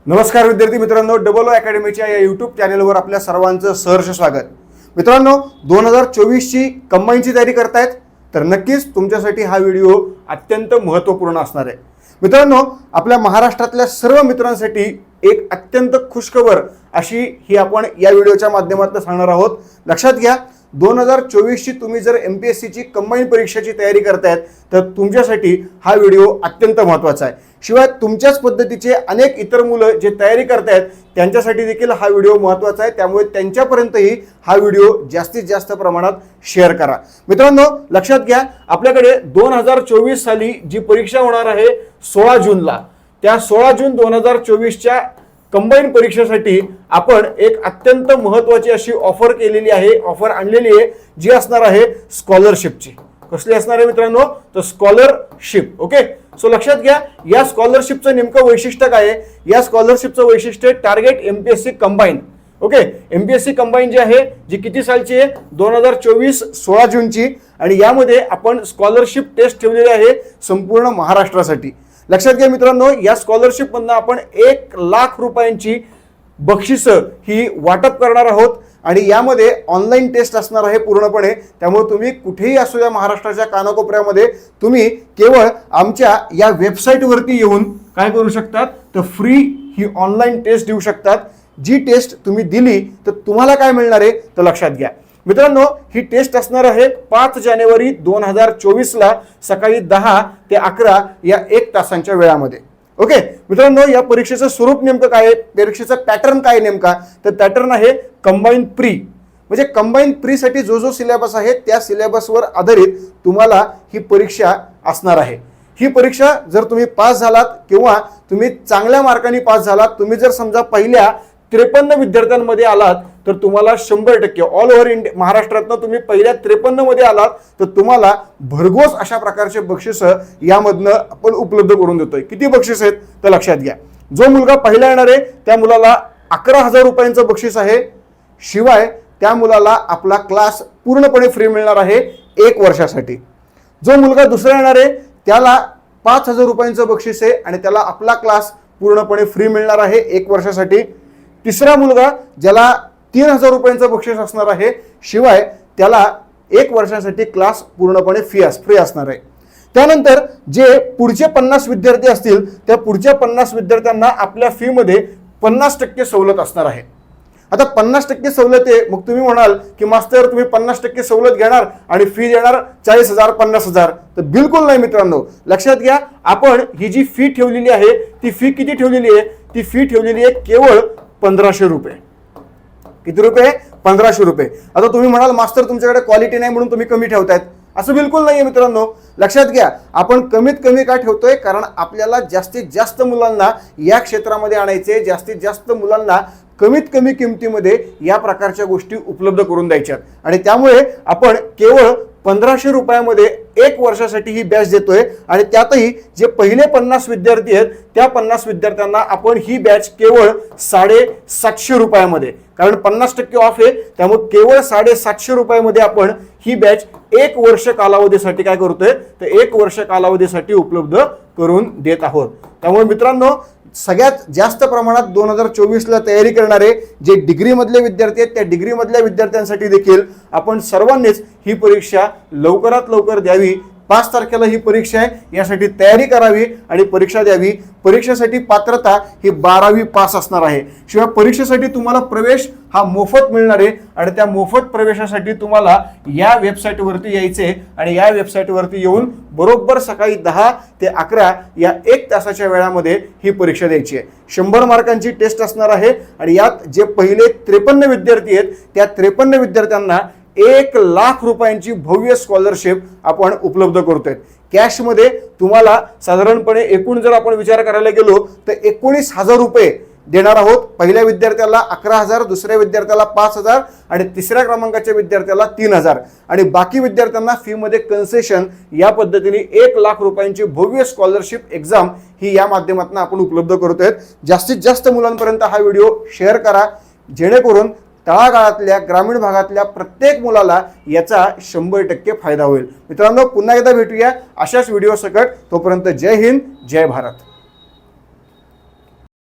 नमस्कार विद्यार्थी मित्रांनो, डबल ओ अकॅडमीच्या या यूट्यूब चॅनलवर आपल्या सर्वांचं सहर्ष स्वागत. मित्रांनो, 2024ची कंबाईनची तयारी करतायत तर नक्कीच तुमच्यासाठी हा व्हिडिओ अत्यंत महत्त्वपूर्ण असणार आहे. मित्रांनो, आपल्या महाराष्ट्रातल्या सर्व मित्रांसाठी एक अत्यंत खुशखबर अशी ही आपण या व्हिडिओच्या माध्यमातून सांगणार आहोत. लक्षात घ्या, 2024ची तुम्ही जर MPSCची कंबाईन परीक्षेची तयारी करतायत तर तुमच्यासाठी हा व्हिडिओ अत्यंत महत्त्वाचा आहे. शिवाय तुमच्याच पद्धतीचे अनेक इतर मुलं जे तयारी करतायत त्यांच्यासाठी देखील हा व्हिडिओ महत्त्वाचा आहे. त्यामुळे त्यांच्यापर्यंतही हा व्हिडिओ जास्तीत जास्त प्रमाणात शेअर करा. मित्रांनो, लक्षात घ्या, आपल्याकडे 2024 साली जी परीक्षा होणार आहे 16 जूनला, त्या 16 जून 2024च्या कंबाईन परीक्षेसाठी आपण एक अत्यंत महत्त्वाची अशी ऑफर केलेली आहे, ऑफर आणलेली आहे, जी असणार आहे स्कॉलरशिपची. कसली असणार आहे मित्रांनो? तर स्कॉलरशिप. ओके, सो लक्षात घ्या, या स्कॉलरशिपचं नेमकं वैशिष्ट्य काय आहे? या स्कॉलरशिपचं वैशिष्ट्य target MPSC combine. Okay, MPSC combine जी आहे, जी किती सालची आहे? 2024 16 जूनची. आणि यामध्ये आपण स्कॉलरशिप टेस्ट ठेवलेली आहे संपूर्ण महाराष्ट्रासाठी. लक्षात घ्या मित्रांनो, या स्कॉलरशिप मधनं आपण 1 लाख रुपयांची बक्षिसं ही वाटप करणार आहोत. आणि यामध्ये ऑनलाईन टेस्ट असणार आहे पूर्णपणे. त्यामुळे तुम्ही कुठेही असू या महाराष्ट्राच्या कानाकोपऱ्यामध्ये तुम्ही केवळ आमच्या या वेबसाईटवरती येऊन काय करू शकतात? तर फ्री ही ऑनलाईन टेस्ट देऊ शकतात. जी टेस्ट तुम्ही दिली तर तुम्हाला काय मिळणार आहे? तर लक्षात घ्या मित्रांनो, ही टेस्ट असणार आहे 5 जानेवारी 2024ला सकाळी 10 ते 11 या 1 तासांच्या वेळामध्ये. ओके मित्रांनो, या परीक्षेचं स्वरूप नेमकं काय आहे? परीक्षेचा पॅटर्न काय नेमका? तर पॅटर्न आहे कंबाईन प्री. म्हणजे कंबाईन प्रीसाठी जो सिलेबस आहे त्या सिलेबसवर आधारित तुम्हाला ही परीक्षा असणार आहे. ही परीक्षा जर तुम्ही पास झालात किंवा तुम्ही चांगल्या मार्कांनी पास झालात, तुम्ही जर समजा पहिल्या 53 विद्यार्थ्यांमध्ये आलात तर तुम्हाला 100% ऑल ओव्हर महाराष्ट्रातनं तुम्ही पहिल्या 53 मध्ये आलात तर तुम्हाला भरघोस अशा प्रकारचे बक्षिसं यामधनं आपण उपलब्ध करून देतोय. किती बक्षीस आहेत? तर लक्षात घ्या, जो मुलगा पहिला येणार आहे त्या मुलाला 11,000 रुपयांचं बक्षीस आहे. शिवाय त्या मुलाला आपला क्लास पूर्णपणे फ्री मिळणार आहे 1 वर्षासाठी. जो मुलगा दुसरा येणार आहे त्याला 5,000 रुपयांचं बक्षीस आहे आणि त्याला आपला क्लास पूर्णपणे फ्री मिळणार आहे 1 वर्षासाठी. तिसरा मुलगा ज्याला 3,000 रुपयांचं बक्षीस असणार आहे. शिवाय त्याला 1 वर्षासाठी क्लास पूर्णपणे फ्री असणार आहे. त्यानंतर जे पुढचे 50 विद्यार्थी असतील त्या पुढच्या 50 विद्यार्थ्यांना आपल्या फीमध्ये 50% सवलत असणार आहे. आता 50% सवलत आहे, मग तुम्ही म्हणाल की मास्तर तुम्ही 50% सवलत घेणार आणि फी देणार 40,000 50,000. तर बिलकुल नाही मित्रांनो. लक्षात घ्या, आपण ही जी फी ठेवलेली आहे ती फी किती ठेवलेली आहे? ती फी ठेवलेली आहे केवळ 1,500 रुपये. किती रुपये? 1,500 रुपये. आता तुम्ही म्हणाल मास्तर तुमच्याकडे क्वालिटी नाही म्हणून तुम्ही कमी ठेवतायत. असं बिलकुल नाहीये मित्रांनो. लक्षात घ्या, आपण कमीत कमी का ठेवतोय? कारण आपल्याला जास्तीत जास्त मुलांना या क्षेत्रामध्ये आणायचे, जास्तीत जास्त मुलांना कमीत कमी किमतीमध्ये या प्रकारच्या गोष्टी उपलब्ध करून द्यायच्यात. आणि त्यामुळे आपण केवळ 1,500 रुपयामध्ये 1 वर्षासाठी ही बॅच देतोय. आणि त्यातही जे पहिले 50 विद्यार्थी आहेत त्या 50 विद्यार्थ्यांना आपण ही बॅच केवळ 750 रुपयामध्ये, कारण 50% ऑफ आहे त्यामुळे केवळ 750 रुपयामध्ये आपण ही बॅच 1 वर्ष कालावधीसाठी काय करतोय? तर 1 वर्ष कालावधीसाठी उपलब्ध करून देत आहोत. त्यामुळे मित्रांनो, सगळ्यात जास्त प्रमाणात 2024ला तयारी करणारे जे डिग्रीमधले विद्यार्थी आहेत त्या डिग्रीमधल्या विद्यार्थ्यांसाठी देखील आपण सर्वांनीच ही परीक्षा लवकरात लवकर द्यावी. 5 तारखेला ही परीक्षा आहे, यासाठी तयारी करावी आणि परीक्षा द्यावी. परीक्षेसाठी पात्रता ही 12वी पास असणार आहे. शिवाय परीक्षेसाठी तुम्हाला प्रवेश हा मोफत मिळणार आहे आणि त्या मोफत प्रवेशासाठी तुम्हाला या वेबसाईटवरती यायचे आणि या वेबसाईटवरती येऊन बरोबर सकाळी 10 ते 11 या 1 तासाच्या वेळामध्ये ही परीक्षा द्यायची आहे. 100 मार्कांची टेस्ट असणार आहे आणि यात जे पहिले 53 विद्यार्थी आहेत त्या 53 विद्यार्थ्यांना 1 लाख रुपयांची भव्य स्कॉलरशिप आपण उपलब्ध करतोय. कॅशमध्ये तुम्हाला साधारणपणे एकूण जर आपण विचार करायला गेलो तर 19,000 रुपये देणार आहोत. पहिल्या विद्यार्थ्याला 11,000, दुसऱ्या विद्यार्थ्याला 5,000 आणि तिसऱ्या क्रमांकाच्या विद्यार्थ्याला 3,000 आणि बाकी विद्यार्थ्यांना फीमध्ये कन्सेशन या पद्धतीने 1 लाख रुपयांची भव्य स्कॉलरशिप एक्झाम ही या माध्यमातून आपण उपलब्ध करतोय. जास्तीत जास्त मुलांपर्यंत हा व्हिडिओ शेअर करा, जेणेकरून तळागाळातल्या ग्रामीण भागातल्या प्रत्येक मुलाला याचा 100% फायदा होईल. मित्रांनो, पुन्हा एकदा भेटूया अशाच व्हिडिओ सकट. तोपर्यंत जय हिंद, जय भारत.